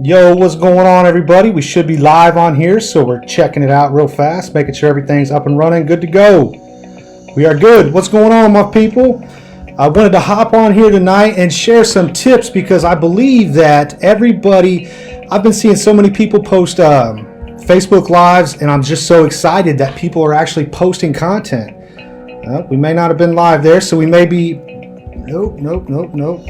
Yo, what's going on, everybody? We should be live on here, so we're checking it out real fast, making sure everything's up and running, good to go. We are good. What's going on, my people? I wanted to hop on here tonight and share some tips because I believe that everybody, I've been seeing so many people post Facebook Lives, and I'm just so excited that people are actually posting content. We may not have been live there, so we may be... Nope.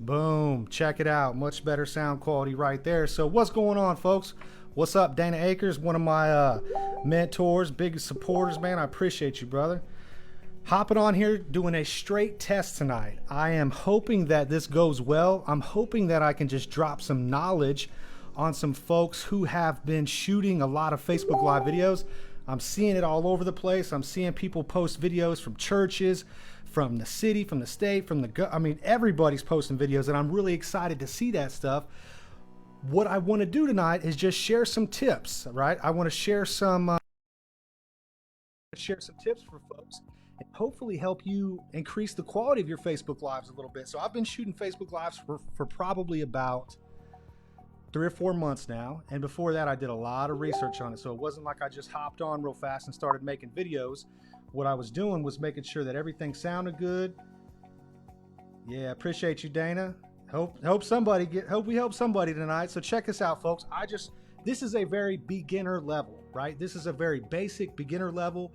Boom, check it out. Much better sound quality right there. So what's going on, folks? What's up? Dana Akers, one of my mentors, big supporters, man. I appreciate you, brother. Hopping on here, doing a straight test tonight. I am hoping that this goes well. I'm hoping that I can just drop some knowledge on some folks who have been shooting a lot of Facebook Live videos. I'm seeing it all over the place. I'm seeing people post videos from churches, from the city, from the state, everybody's posting videos, and I'm really excited to see that stuff. What I want to do tonight is just share some tips, right? I want to share some tips for folks and hopefully help you increase the quality of your Facebook Lives a little bit. So I've been shooting Facebook Lives for probably about 3 or 4 months now, and before that I did a lot of research on it, so it wasn't like I just hopped on real fast and started making videos. What I was doing was making sure that everything sounded good. Yeah, appreciate you, Dana. Hope we help somebody tonight. So check this out, folks. This is a very beginner level, right? This is a very basic beginner level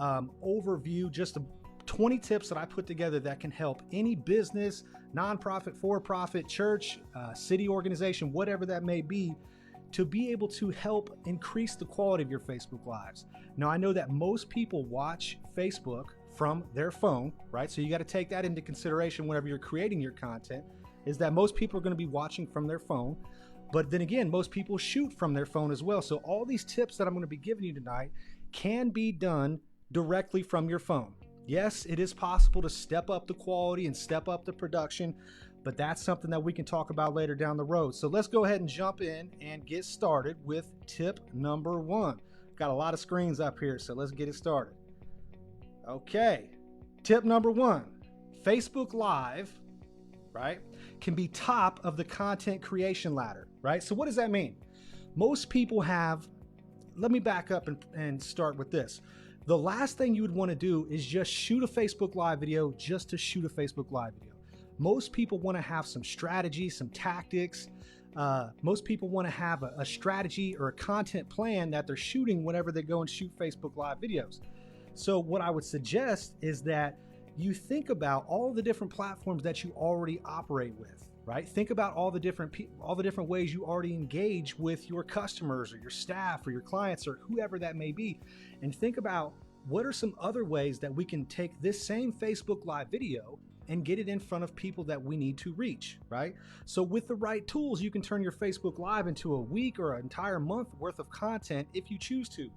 overview, just 20 tips that I put together that can help any business, nonprofit, for-profit, church, city organization, whatever that may be, to be able to help increase the quality of your Facebook Lives. Now, I know that most people watch Facebook from their phone, right? So you got to take that into consideration whenever you're creating your content, is that most people are going to be watching from their phone. But then again, most people shoot from their phone as well. So all these tips that I'm going to be giving you tonight can be done directly from your phone. Yes, it is possible to step up the quality and step up the production, but that's something that we can talk about later down the road. So let's go ahead and jump in and get started with tip number 1. Got a lot of screens up here, so let's get it started. Okay, tip number 1, Facebook Live, right, can be top of the content creation ladder, right? So what does that mean? Most people have, let me back up and start with this. The last thing you would want to do is just shoot a Facebook Live video just to shoot a Facebook Live video. Most people want to have some strategy, some tactics. Most people want to have a strategy or a content plan that they're shooting whenever they go and shoot Facebook Live videos. So what I would suggest is that you think about all the different platforms that you already operate with, right? Think about all the different ways you already engage with your customers or your staff or your clients or whoever that may be, and think about what are some other ways that we can take this same Facebook Live video and get it in front of people that we need to reach, right? So with the right tools, you can turn your Facebook Live into a week or an entire month worth of content if you choose to.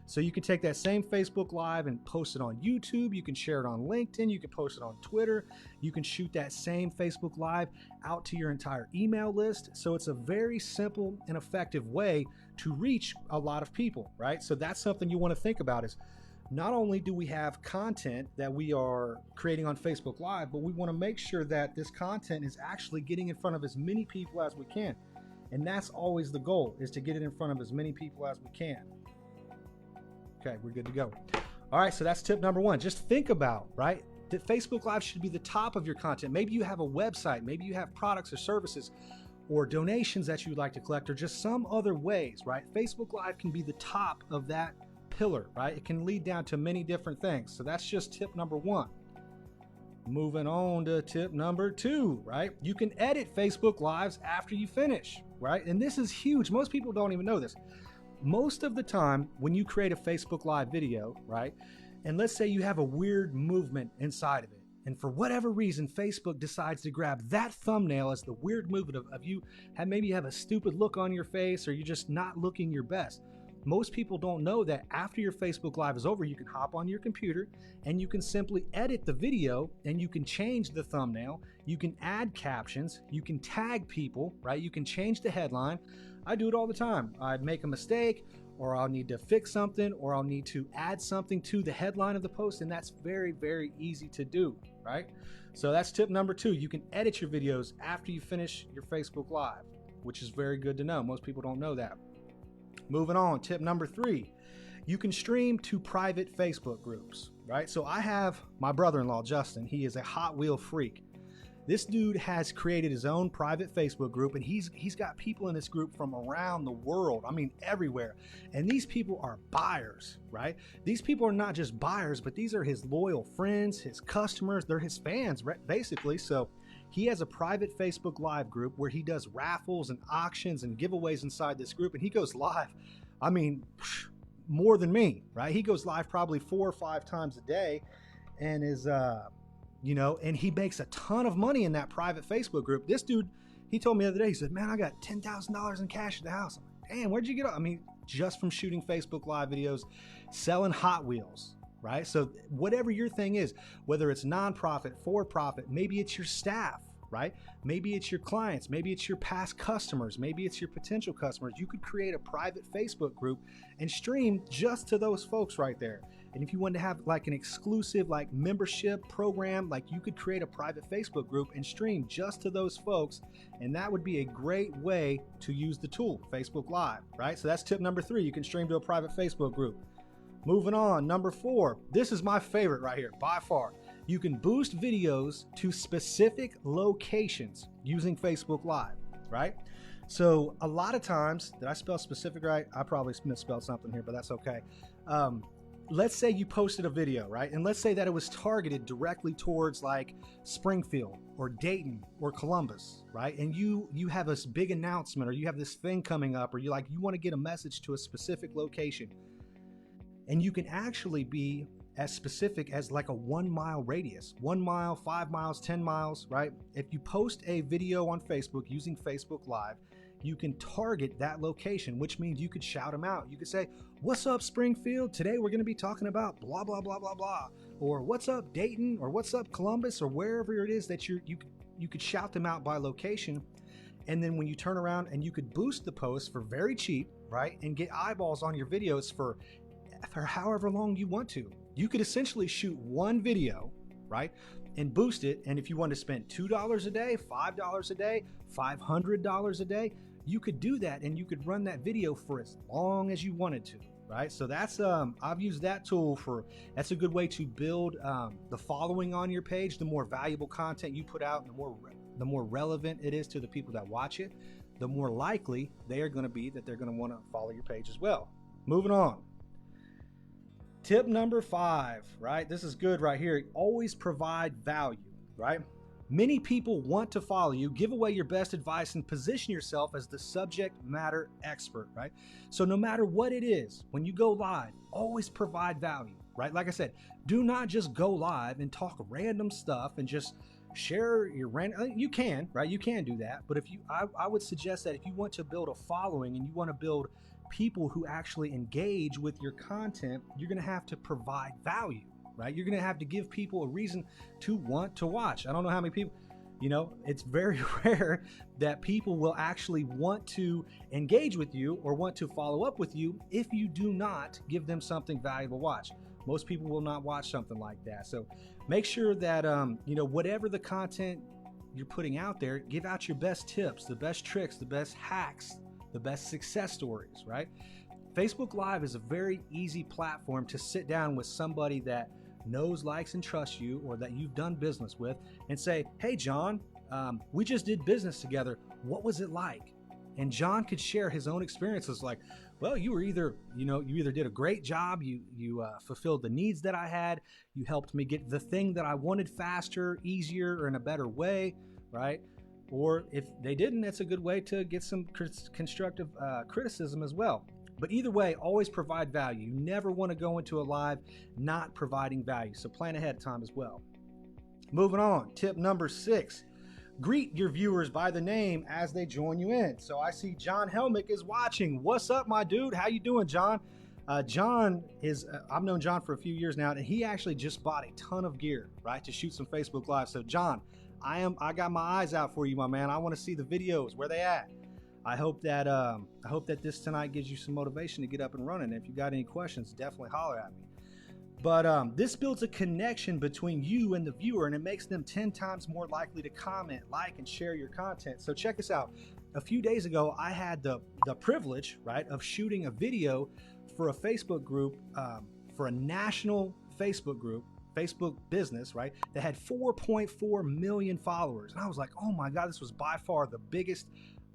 So you can take that same Facebook Live and post it on YouTube. You can share it on LinkedIn. You can post it on Twitter. You can shoot that same Facebook Live out to your entire email list. So it's a very simple and effective way to reach a lot of people, right? So that's something you want to think about, is not only do we have content that we are creating on Facebook Live, but we want to make sure that this content is actually getting in front of as many people as we can. And that's always the goal, is to get it in front of as many people as we can. Okay, we're good to go. All right, so that's tip number 1. Just think about, right, that Facebook Live should be the top of your content. Maybe you have a website, maybe you have products or services or donations that you would like to collect, or just some other ways, right? Facebook Live can be the top of that pillar, right? It can lead down to many different things. So that's just tip number 1. Moving on to tip number 2, right? You can edit Facebook Lives after you finish, right? And this is huge. Most people don't even know this. Most of the time when you create a Facebook Live video, right, and let's say you have a weird movement inside of it, and for whatever reason Facebook decides to grab that thumbnail as the weird movement of you, maybe you have a stupid look on your face, or you're just not looking your best. Most people don't know that after your Facebook Live is over, you can hop on your computer and you can simply edit the video, and you can change the thumbnail, you can add captions, you can tag people, right? You can change the headline. I do it all the time. I make a mistake, or I'll need to fix something, or I'll need to add something to the headline of the post, and that's very, very easy to do, right? So that's tip number 2. You can edit your videos after you finish your Facebook Live. which is very good to know. Most people don't know that. Moving on, tip number 3, you can stream to private Facebook groups, right? So I have my brother-in-law, Justin. He is a Hot Wheel freak. This dude has created his own private Facebook group, and he's got people in this group from around the world. I mean, everywhere. And these people are buyers, right? These people are not just buyers, but these are his loyal friends, his customers. They're his fans, basically. So he has a private Facebook Live group where he does raffles and auctions and giveaways inside this group, and he goes live. I mean, more than me, right? He goes live probably 4 or 5 times a day, and is and he makes a ton of money in that private Facebook group. This dude, he told me the other day, he said, man, I got $10,000 in cash at the house. I'm like, damn, where'd you get it? I mean, just from shooting Facebook Live videos, selling Hot Wheels, right? So whatever your thing is, whether it's nonprofit, for-profit, maybe it's your staff, right? Maybe it's your clients, maybe it's your past customers, maybe it's your potential customers. You could create a private Facebook group and stream just to those folks right there. And if you wanted to have like an exclusive like membership program, like you could create a private Facebook group and stream just to those folks. And that would be a great way to use the tool, Facebook Live, right? So that's tip number 3. You can stream to a private Facebook group. Moving on, number 4. This is my favorite right here, by far. You can boost videos to specific locations using Facebook Live, right? So a lot of times, did I spell specific right? I probably misspelled something here, but that's okay. Let's say you posted a video, right? And let's say that it was targeted directly towards like Springfield or Dayton or Columbus, right? And you have this big announcement, or you have this thing coming up, or you want to get a message to a specific location. And you can actually be as specific as like a 1 mile radius, 1 mile, 5 miles, 10 miles, right? If you post a video on Facebook using Facebook Live, you can target that location, which means you could shout them out. You could say, what's up, Springfield? Today we're going to be talking about blah, blah, blah, blah, blah. Or what's up, Dayton? Or what's up, Columbus? Or wherever it is that you could shout them out by location. And then when you turn around, and you could boost the post for very cheap, right? And get eyeballs on your videos for however long you want to. You could essentially shoot one video, right? And boost it. And if you want to spend $2 a day, $5 a day, $500 a day, you could do that, and you could run that video for as long as you wanted to, right? So that's I've used that tool that's a good way to build the following on your page. The more valuable content you put out, the more relevant it is to the people that watch it, the more likely they are going to be that they're going to want to follow your page as well. Moving on. Tip number 5, right? This is good right here. Always provide value, right? Many people want to follow you. Give away your best advice and position yourself as the subject matter expert, right? So no matter what it is, when you go live, always provide value, right? Like I said, do not just go live and talk random stuff and just share your random. You can, right? You can do that. But I would suggest that if you want to build a following and you want to build people who actually engage with your content, you're going to have to provide value, right? You're going to have to give people a reason to want to watch. I don't know how many people, it's very rare that people will actually want to engage with you or want to follow up with you if you do not give them something valuable to watch. Most people will not watch something like that. So make sure that, whatever the content you're putting out there, give out your best tips, the best tricks, the best hacks, the best success stories, right? Facebook Live is a very easy platform to sit down with somebody that knows, likes, and trusts you, or that you've done business with, and say, hey, John, we just did business together. What was it like? And John could share his own experiences like, well, you either did a great job, you fulfilled the needs that I had, you helped me get the thing that I wanted faster, easier, or in a better way, right? Or if they didn't, that's a good way to get some constructive criticism as well. But either way, always provide value. You never want to go into a live not providing value. So plan ahead of time as well. Moving on, tip number 6. Greet your viewers by the name as they join you in. So I see John Helmick is watching. What's up, my dude? How you doing, John? John is, I've known John for a few years now, and he actually just bought a ton of gear, right, to shoot some Facebook Live. So John, I got my eyes out for you, my man. I want to see the videos. Where they at? I hope that this tonight gives you some motivation to get up and running. If you got any questions, definitely holler at me. But this builds a connection between you and the viewer, and it makes them 10 times more likely to comment, like, and share your content. So check us out. a few days ago, I had the privilege, right, of shooting a video for a Facebook group, for a national Facebook group, Facebook business, right, that had 4.4 million followers. And I was like, oh my God, this was by far the biggest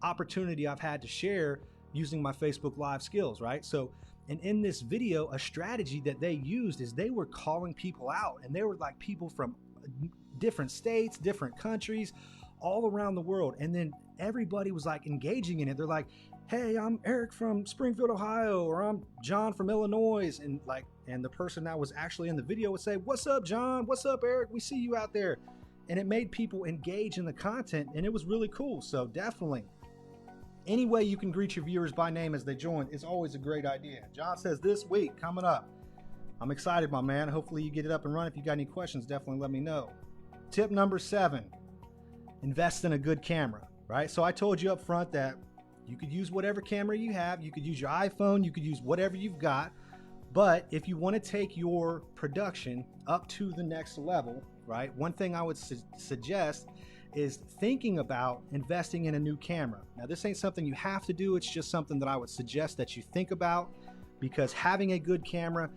opportunity I've had to share using my Facebook Live skills, right? So, and in this video, a strategy that they used is they were calling people out, and they were like people from different states, different countries, all around the world. And then everybody was like engaging in it. They're like, hey, I'm Eric from Springfield, Ohio, or I'm John from Illinois. And the person that was actually in the video would say, what's up, John? What's up, Eric? We see you out there. And it made people engage in the content, and it was really cool. So definitely, any way you can greet your viewers by name as they join is always a great idea. John says this week coming up. I'm excited, my man. Hopefully you get it up and run. If you got any questions, definitely let me know. Tip number 7, invest in a good camera, right? So I told you up front that you could use whatever camera you have. You could use your iPhone. You could use whatever you've got. But if you want to take your production up to the next level, right, one thing I would suggest is thinking about investing in a new camera. Now, this ain't something you have to do. It's just something that I would suggest that you think about, because having a good camera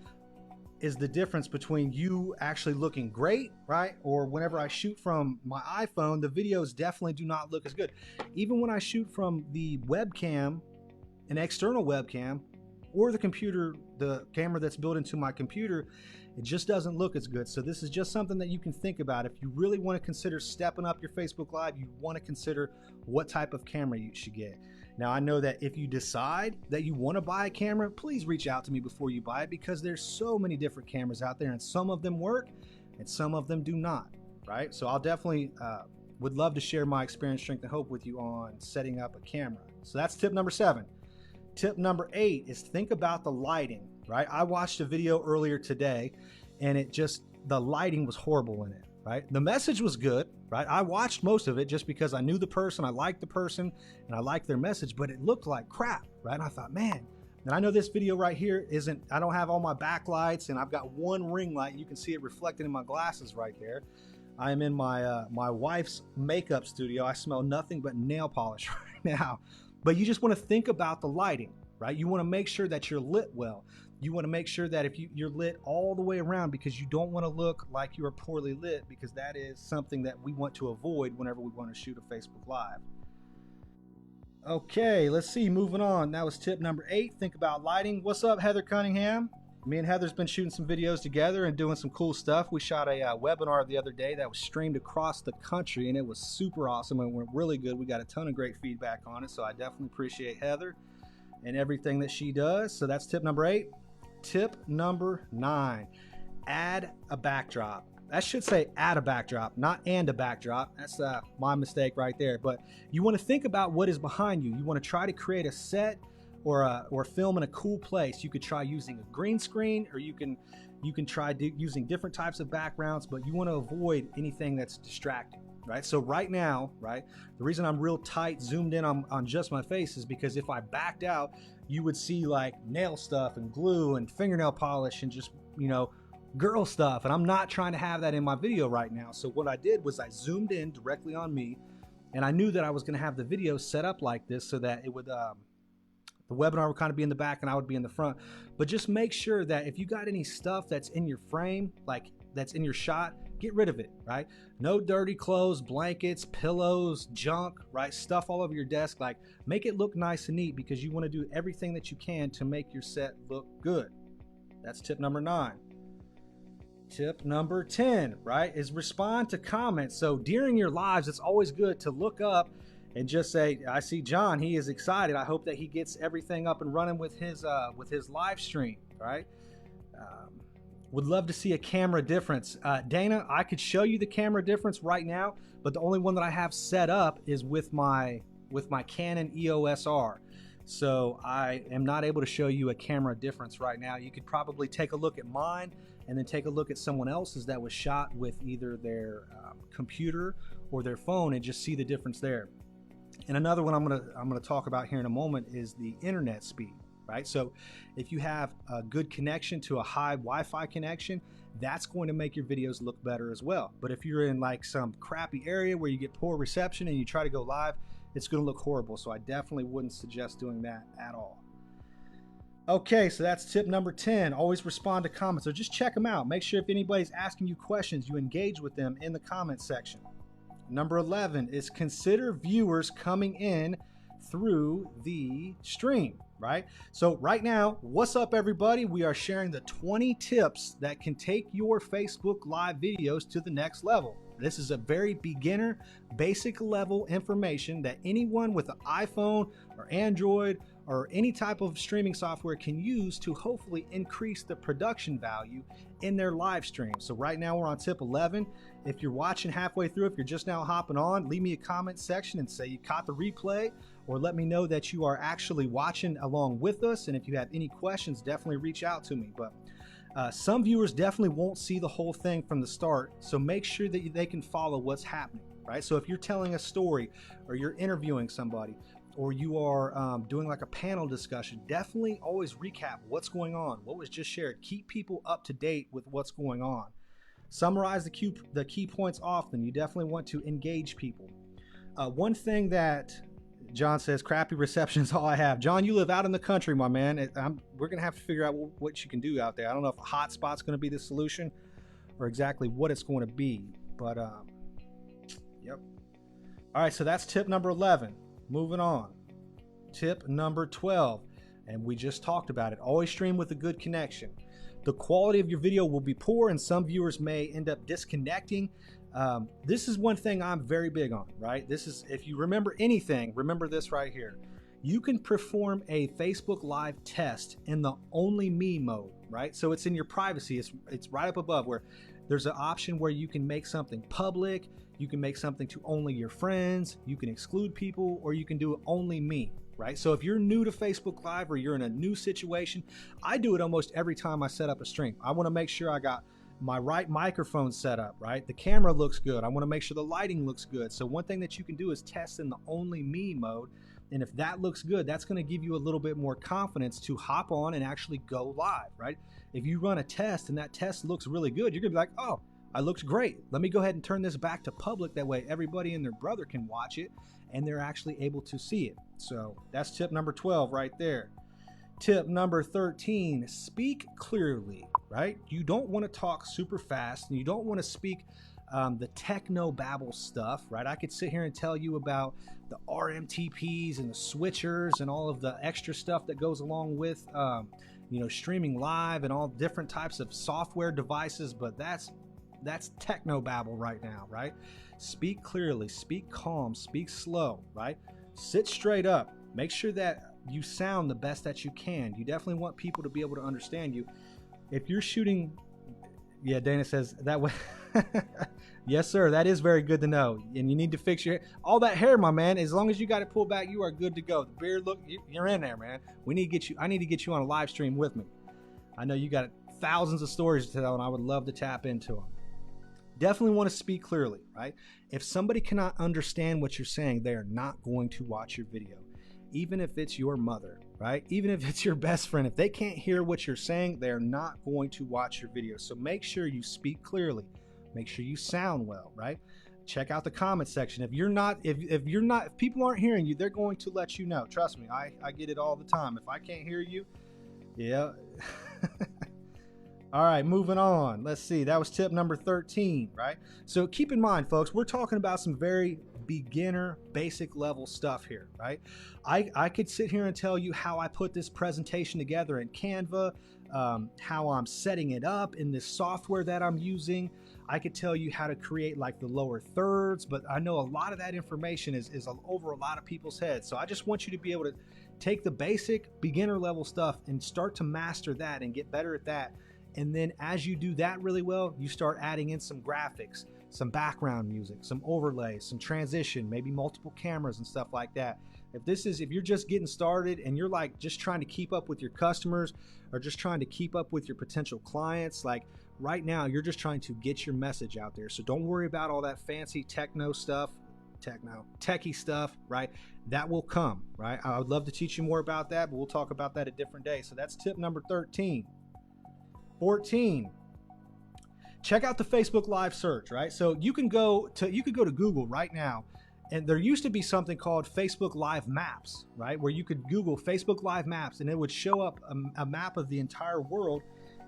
is the difference between you actually looking great, right? Or whenever I shoot from my iPhone, the videos definitely do not look as good. Even when I shoot from the webcam, an external webcam, or the computer, the camera that's built into my computer, it just doesn't look as good. So this is just something that you can think about. If you really want to consider stepping up your Facebook Live, you want to consider what type of camera you should get. Now, I know that if you decide that you want to buy a camera, please reach out to me before you buy it, because there's so many different cameras out there, and some of them work and some of them do not, right? So I'll definitely would love to share my experience, strength, and hope with you on setting up a camera. So that's tip number 7. Tip number 8 is think about the lighting, right? I watched a video earlier today, and the lighting was horrible in it, right? The message was good, right? I watched most of it just because I knew the person, I liked the person, and I liked their message, but it looked like crap, right? And I thought, man, and I know this video right here I don't have all my backlights, and I've got one ring light. You can see it reflected in my glasses right there. I am in my wife's makeup studio. I smell nothing but nail polish right now. But you just want to think about the lighting, right? You want to make sure that you're lit well. You want to make sure that if you're lit all the way around, because you don't want to look like you are poorly lit, because that is something that we want to avoid whenever we want to shoot a Facebook Live. Okay, let's see, moving on. That was tip number 8, think about lighting. What's up, Heather Cunningham? Me and Heather's been shooting some videos together and doing some cool stuff. We shot a webinar the other day that was streamed across the country, and it was super awesome and went really good. We got a ton of great feedback on it, so I definitely appreciate Heather and everything that she does. So that's tip number 8. Tip number 9, add a backdrop. I should say add a backdrop, not and a backdrop. That's my mistake right there. But you want to think about what is behind you. You want to try to create a set or film in a cool place. You could try using a green screen, or you can try using different types of backgrounds, but you want to avoid anything that's distracting, right? So right now, right, the reason I'm real tight zoomed in on just my face is because if I backed out, you would see like nail stuff and glue and fingernail polish and just, girl stuff. And I'm not trying to have that in my video right now. So what I did was I zoomed in directly on me, and I knew that I was going to have the video set up like this so that it would, the webinar would kind of be in the back and I would be in the front. But just make sure that if you got any stuff that's in your frame, like that's in your shot, get rid of it, right? No dirty clothes, blankets, pillows, junk, right? Stuff all over your desk. Like, make it look nice and neat, because you want to do everything that you can to make your set look good. That's tip number 9. Tip number 10, right, is respond to comments. So during your lives, it's always good to look up and just say, I see John, he is excited. I hope that he gets everything up and running with his live stream, right? Would love to see a camera difference. Dana, I could show you the camera difference right now, but the only one that I have set up is with my Canon EOS R. So I am not able to show you a camera difference right now. You could probably take a look at mine and then take a look at someone else's that was shot with either their computer or their phone and just see the difference there. And another one I'm gonna talk about here in a moment is the internet speed, right? So if you have a good connection to a high Wi-Fi connection, that's going to make your videos look better as well. But if you're in like some crappy area where you get poor reception and you try to go live, it's going to look horrible. So I definitely wouldn't suggest doing that at all. Okay, so that's tip number 10. Always respond to comments. So just check them out. Make sure if anybody's asking you questions, you engage with them in the comment section. Number 11 is consider viewers coming in through the stream, right? So right now, what's up everybody? We are sharing the 20 tips that can take your Facebook Live videos to the next level. This is a very beginner, basic level information that anyone with an iPhone or Android or any type of streaming software can use to hopefully increase the production value in their live stream. So right now we're on tip 11. If you're watching halfway through, if you're just now hopping on, leave me a comment section and say you caught the replay, or let me know that you are actually watching along with us. And if you have any questions, definitely reach out to me. But some viewers definitely won't see the whole thing from the start, so make sure that they can follow what's happening, right? So if you're telling a story, or you're interviewing somebody, or you are doing like a panel discussion, definitely always recap what's going on, what was just shared. Keep people up to date with what's going on. Summarize the key points often. You definitely want to engage people. One thing that John says, crappy reception is all I have. John, you live out in the country, my man. We're going to have to figure out what you can do out there. I don't know if a hotspot's going to be the solution or exactly what it's going to be, but yep. All right, so that's tip number 11. Moving on. Tip number 12, and we just talked about it. Always stream with a good connection. The quality of your video will be poor, and some viewers may end up disconnecting. This is one thing I'm very big on, right? This is, if you remember anything, remember this right here. You can perform a Facebook Live test in the only me mode, right? So it's in your privacy. It's right up above where there's an option where you can make something public, you can make something to only your friends, you can exclude people, or you can do it only me, right? So if you're new to Facebook Live or you're in a new situation, I do it almost every time I set up a stream. I want to make sure I got my right microphone set up, right? The camera looks good. I want to make sure the lighting looks good. So one thing that you can do is test in the only me mode. And if that looks good, that's going to give you a little bit more confidence to hop on and actually go live, right? If you run a test and that test looks really good, you're going to be like, oh, I looked great. Let me go ahead and turn this back to public. That way everybody and their brother can watch it and they're actually able to see it. So that's tip number 12 right there. Tip number 13, speak clearly, right? You don't want to talk super fast and you don't want to speak the techno babble stuff, right? I could sit here and tell you about the RMTPs and the switchers and all of the extra stuff that goes along with, streaming live and all different types of software devices, but that's techno babble right now, right? Speak clearly, speak calm, speak slow, right? Sit straight up. Make sure that you sound the best that you can. You definitely want people to be able to understand you. If you're shooting, yeah, Dana says that way. Yes, sir. That is very good to know. And you need to fix your all that hair, my man. As long as you got it pulled back, you are good to go. The beard, look, you're in there, man. I need to get you on a live stream with me. I know you got thousands of stories to tell, and I would love to tap into them. Definitely want to speak clearly, right? If somebody cannot understand what you're saying, they are not going to watch your video. Even if it's your mother, right? Even if it's your best friend, if they can't hear what you're saying, they're not going to watch your video. So make sure you speak clearly. Make sure you sound well, right? Check out the comment section. If people aren't hearing you, they're going to let you know. Trust me, I get it all the time. If I can't hear you, yeah. All right, moving on. Let's see. That was tip number 13, right? So keep in mind, folks, we're talking about some very beginner, basic level stuff here, right? I could sit here and tell you how I put this presentation together in Canva, how I'm setting it up in this software that I'm using. I could tell you how to create like the lower thirds, but I know a lot of that information is over a lot of people's heads. So I just want you to be able to take the basic beginner level stuff and start to master that and get better at that. And then as you do that really well, you start adding in some graphics, some background music, some overlays, some transition, maybe multiple cameras and stuff like that. If you're just getting started and you're like just trying to keep up with your customers or just trying to keep up with your potential clients, like right now you're just trying to get your message out there. So don't worry about all that fancy techie stuff, right? That will come, right? I would love to teach you more about that, but we'll talk about that a different day. So that's tip number 13. 14. Check out the Facebook Live search, right? So you can go to Google right now And there used to be something called Facebook Live Maps, right? Where you could Google Facebook Live Maps and it would show up a map of the entire world,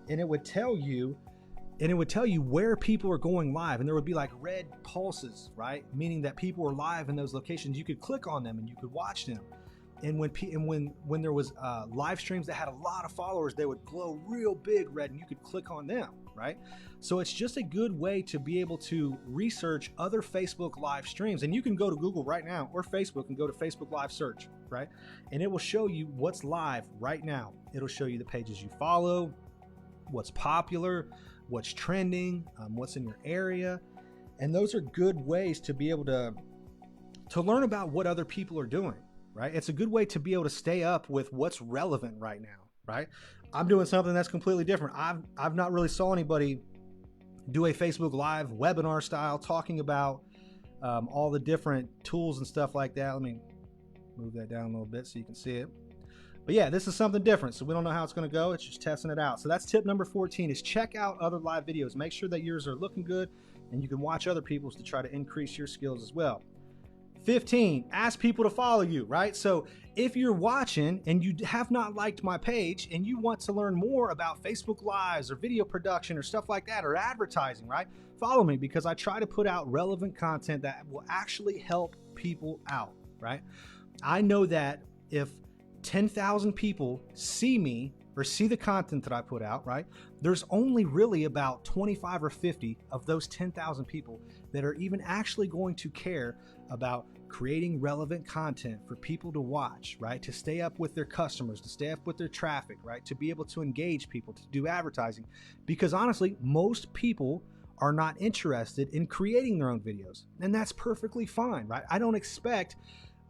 and it would tell you where people are going live, and there would be like red pulses, right? Meaning that people were live in those locations. You could click on them and you could watch them. And when there was live streams that had a lot of followers, they would glow real big red, and you could click on them, right? So it's just a good way to be able to research other Facebook live streams. And you can go to Google right now or Facebook and go to Facebook Live search, right? And it will show you what's live right now. It'll show you the pages you follow, what's popular, what's trending, what's in your area. And those are good ways to be able to learn about what other people are doing. Right? It's a good way to be able to stay up with what's relevant right now, right? I'm doing something that's completely different. I've not really saw anybody do a Facebook Live webinar style talking about all the different tools and stuff like that. Let me move that down a little bit so you can see it. But yeah, this is something different. So we don't know how it's going to go. It's just testing it out. So that's tip number 14 is check out other live videos. Make sure that yours are looking good and you can watch other people's to try to increase your skills as well. 15, ask people to follow you, right? So if you're watching and you have not liked my page and you want to learn more about Facebook Lives or video production or stuff like that or advertising, right? Follow me because I try to put out relevant content that will actually help people out, right? I know that if 10,000 people see me or see the content that I put out, right? There's only really about 25 or 50 of those 10,000 people that are even actually going to care about creating relevant content for people to watch, right? To stay up with their customers, to stay up with their traffic, right? To be able to engage people, to do advertising. Because honestly, most people are not interested in creating their own videos. And that's perfectly fine, right? I don't expect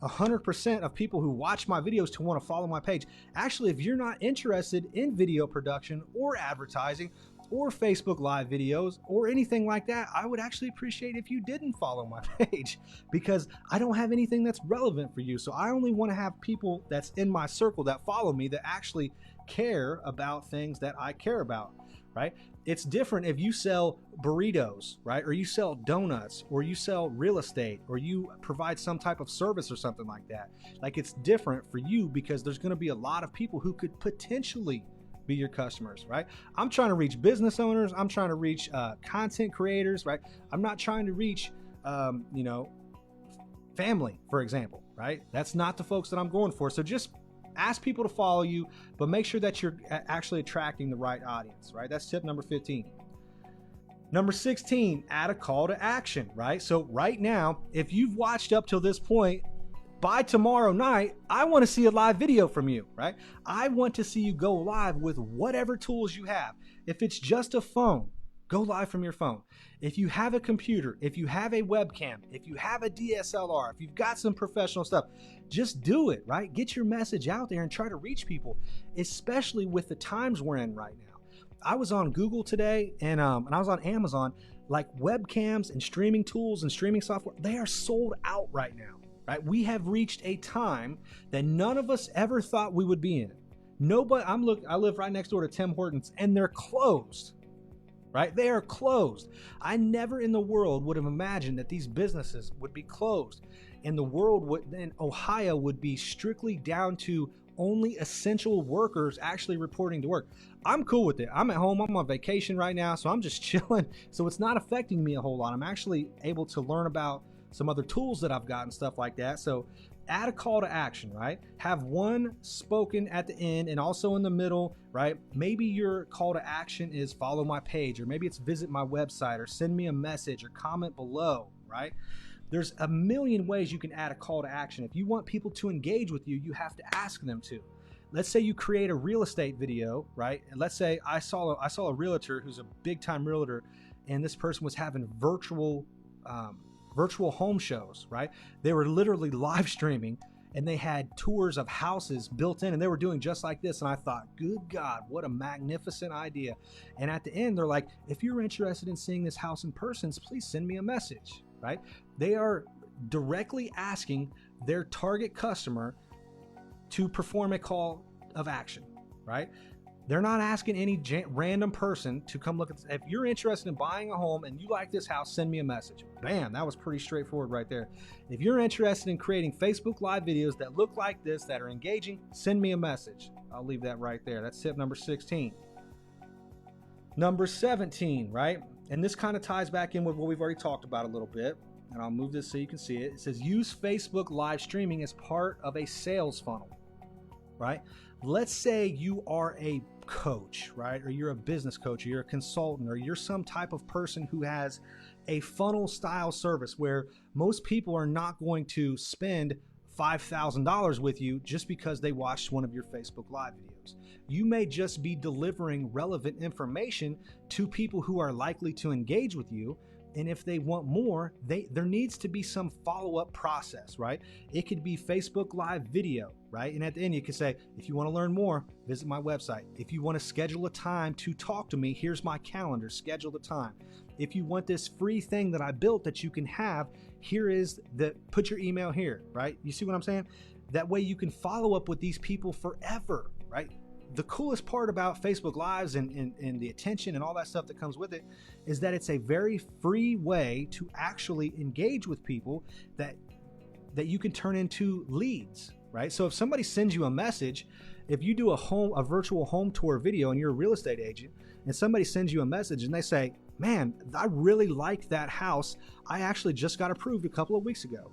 100% of people who watch my videos to want to follow my page. Actually, if you're not interested in video production or advertising or Facebook Live videos or anything like that, I would actually appreciate if you didn't follow my page because I don't have anything that's relevant for you. So I only want to have people that's in my circle that follow me that actually care about things that I care about, right? It's different if you sell burritos, right? Or you sell donuts, or you sell real estate, or you provide some type of service or something like that. Like it's different for you because there's going to be a lot of people who could potentially be your customers, right? I'm trying to reach business owners. I'm trying to reach content creators, right? I'm not trying to reach, family, for example, right? That's not the folks that I'm going for. So just ask people to follow you, but make sure that you're actually attracting the right audience, right? That's tip number 15. Number 16, add a call to action, right? So right now, if you've watched up till this point, by tomorrow night, I want to see a live video from you, right? I want to see you go live with whatever tools you have. If it's just a phone, go live from your phone. If you have a computer, if you have a webcam, if you have a DSLR, if you've got some professional stuff, just do it, right? Get your message out there and try to reach people, especially with the times we're in right now. I was on Google today and I was on Amazon, like webcams and streaming tools and streaming software, they are sold out right now, right? We have reached a time that none of us ever thought we would be in. Nobody, I live right next door to Tim Hortons and they're closed. Right? They are closed. I never in the world would have imagined that these businesses would be closed and the world would, in Ohio would be strictly down to only essential workers actually reporting to work. I'm cool with it. I'm at home. I'm on vacation right now, so I'm just chilling. So it's not affecting me a whole lot. I'm actually able to learn about some other tools that I've got and stuff like that. So add a call to action, right? Have one spoken at the end and also in the middle, right? Maybe your call to action is follow my page, or maybe it's visit my website, or send me a message, or comment below, right? There's a million ways you can add a call to action. If you want people to engage with you, you have to ask them to. Let's say you create a real estate video, right? And let's say I saw a realtor who's a big time realtor, and this person was having virtual home shows, right? They were literally live streaming and they had tours of houses built in and they were doing just like this. And I thought, good God, what a magnificent idea. And at the end, they're like, if you're interested in seeing this house in person, please send me a message, right? They are directly asking their target customer to perform a call of action, right? They're not asking any random person to come look at this. If you're interested in buying a home and you like this house, send me a message. Bam, that was pretty straightforward right there. If you're interested in creating Facebook Live videos that look like this, that are engaging, send me a message. I'll leave that right there. That's tip number 16. Number 17, right? And this kind of ties back in with what we've already talked about a little bit. And I'll move this so you can see it. It says use Facebook live streaming as part of a sales funnel, right? Let's say you are a coach, right? Or you're a business coach, or you're a consultant, or you're some type of person who has a funnel style service where most people are not going to spend $5,000 with you just because they watched one of your Facebook Live videos. You may just be delivering relevant information to people who are likely to engage with you. And if they want more, there needs to be some follow-up process, right? It could be Facebook Live video, right? And at the end, you can say, if you want to learn more, visit my website. If you want to schedule a time to talk to me, here's my calendar, schedule the time. If you want this free thing that I built that you can have, put your email here, right? You see what I'm saying? That way you can follow up with these people forever, right? The coolest part about Facebook Lives and the attention and all that stuff that comes with it is that it's a very free way to actually engage with people that you can turn into leads, right? So if somebody sends you a message, if you do a virtual home tour video and you're a real estate agent and somebody sends you a message and they say, man, I really like that house. I actually just got approved a couple of weeks ago,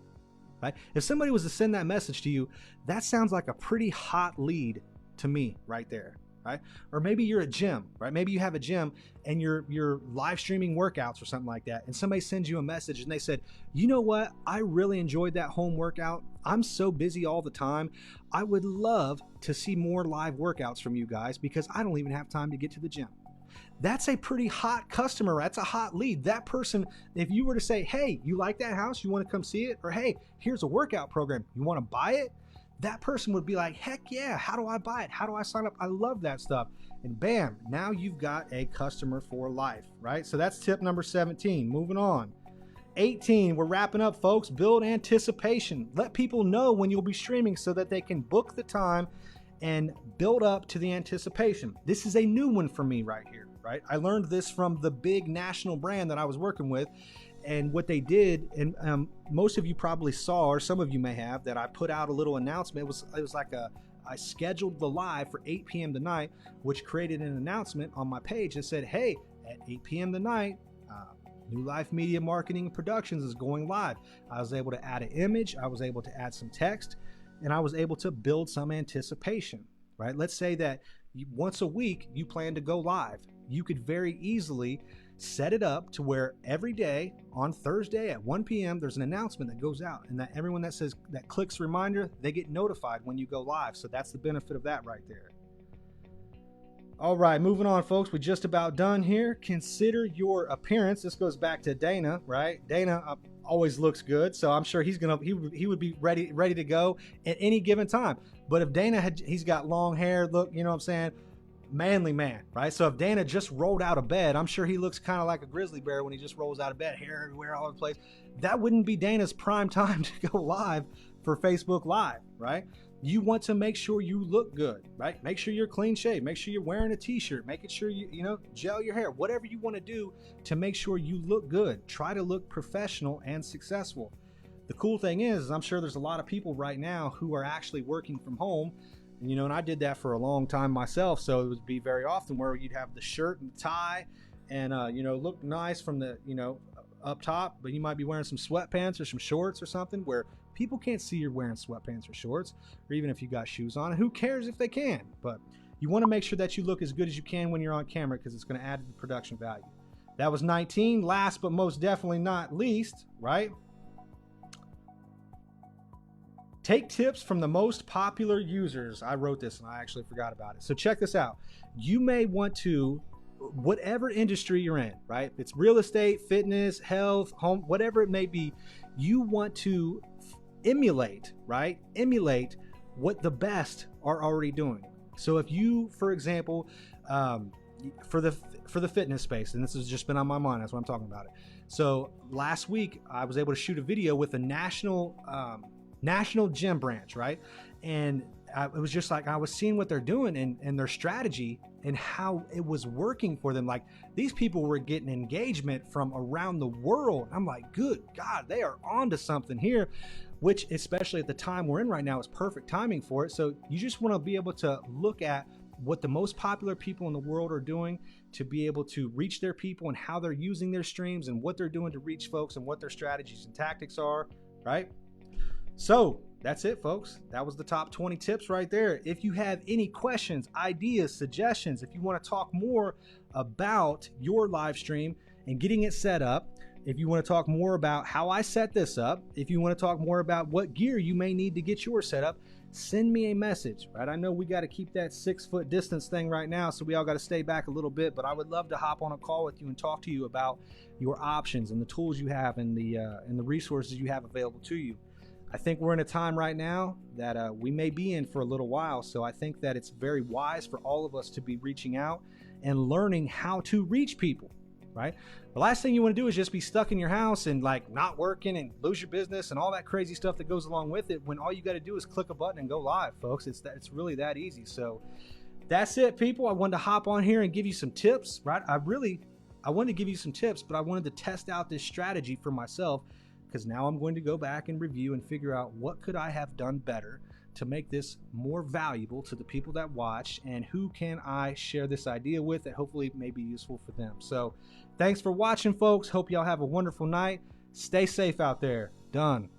right? If somebody was to send that message to you, that sounds like a pretty hot lead to me right there, right? Or maybe you're a gym, right? Maybe you have a gym and you're live streaming workouts or something like that. And somebody sends you a message and they said, you know what? I really enjoyed that home workout. I'm so busy all the time. I would love to see more live workouts from you guys because I don't even have time to get to the gym. That's a pretty hot customer. That's a hot lead. That person, if you were to say, hey, you like that house? You want to come see it? Or hey, here's a workout program. You want to buy it? That person would be like, heck yeah, how do I buy it? How do I sign up? I love that stuff. And bam, now you've got a customer for life, right? So that's tip number 17. Moving on. 18, we're wrapping up, folks. Build anticipation. Let people know when you'll be streaming so that they can book the time and build up to the anticipation. This is a new one for me right here, right? I learned this from the big national brand that I was working with. And what they did, and most of you probably saw, or some of you may have, that I put out a little announcement. It was like I scheduled the live for 8 p.m. tonight, which created an announcement on my page that said, hey, at 8 p.m. tonight, New Life Media Marketing and Productions is going live. I was able to add an image, I was able to add some text, and I was able to build some anticipation, right? Let's say that once a week you plan to go live. You could very easily set it up to where every day on Thursday at 1 p.m. there's an announcement that goes out, and that everyone that clicks reminder, they get notified when you go live. So that's the benefit of that right there. All right, moving on, folks. We're just about done here. Consider your appearance. This goes back to Dana, right? Dana always looks good, so I'm sure he would be ready to go at any given time. But if Dana he's got long hair, look, you know what I'm saying? Manly man, right? So if Dana just rolled out of bed, I'm sure he looks kind of like a grizzly bear when he just rolls out of bed, hair everywhere, all over the place. That wouldn't be Dana's prime time to go live for Facebook Live, right? You want to make sure you look good, right? Make sure you're clean shaved. Make sure you're wearing a t-shirt. Making sure you gel your hair. Whatever you want to do to make sure you look good. Try to look professional and successful. The cool thing is I'm sure there's a lot of people right now who are actually working from home. And I did that for a long time myself. So it would be very often where you'd have the shirt and the tie and, look nice from the, up top, but you might be wearing some sweatpants or some shorts or something where people can't see you're wearing sweatpants or shorts, or even if you got shoes on. Who cares if they can? But you want to make sure that you look as good as you can when you're on camera because it's going to add to the production value. That was 19. Last but most definitely not least, right? Take tips from the most popular users. I wrote this and I actually forgot about it. So check this out. You may want to, whatever industry you're in, right? If it's real estate, fitness, health, home, whatever it may be, you want to emulate, right? Emulate what the best are already doing. So if you, for example, for the fitness space, and this has just been on my mind, that's why I'm talking about it. So last week I was able to shoot a video with a national gym branch, right? And it was just like I was seeing what they're doing and their strategy and how it was working for them. Like these people were getting engagement from around the world. I'm like, good God, they are on to something here, which especially at the time we're in right now is perfect timing for it. So you just want to be able to look at what the most popular people in the world are doing to be able to reach their people and how they're using their streams and what they're doing to reach folks and what their strategies and tactics are, right? So that's it, folks. That was the top 20 tips right there. If you have any questions, ideas, suggestions, if you want to talk more about your live stream and getting it set up, if you want to talk more about how I set this up, if you want to talk more about what gear you may need to get yours set up, send me a message, right? I know we got to keep that 6-foot distance thing right now, so we all got to stay back a little bit, but I would love to hop on a call with you and talk to you about your options and the tools you have and the resources you have available to you. I think we're in a time right now that we may be in for a little while, so I think that it's very wise for all of us to be reaching out and learning how to reach people, right? The last thing you want to do is just be stuck in your house and like not working and lose your business and all that crazy stuff that goes along with it, when all you got to do is click a button and go live, folks. It's really that easy. So that's it, people. I wanted to hop on here and give you some tips, right? I wanted to give you some tips, but I wanted to test out this strategy for myself, because now I'm going to go back and review and figure out what could I have done better to make this more valuable to the people that watch, and who can I share this idea with that hopefully may be useful for them. So thanks for watching, folks. Hope y'all have a wonderful night. Stay safe out there. Done.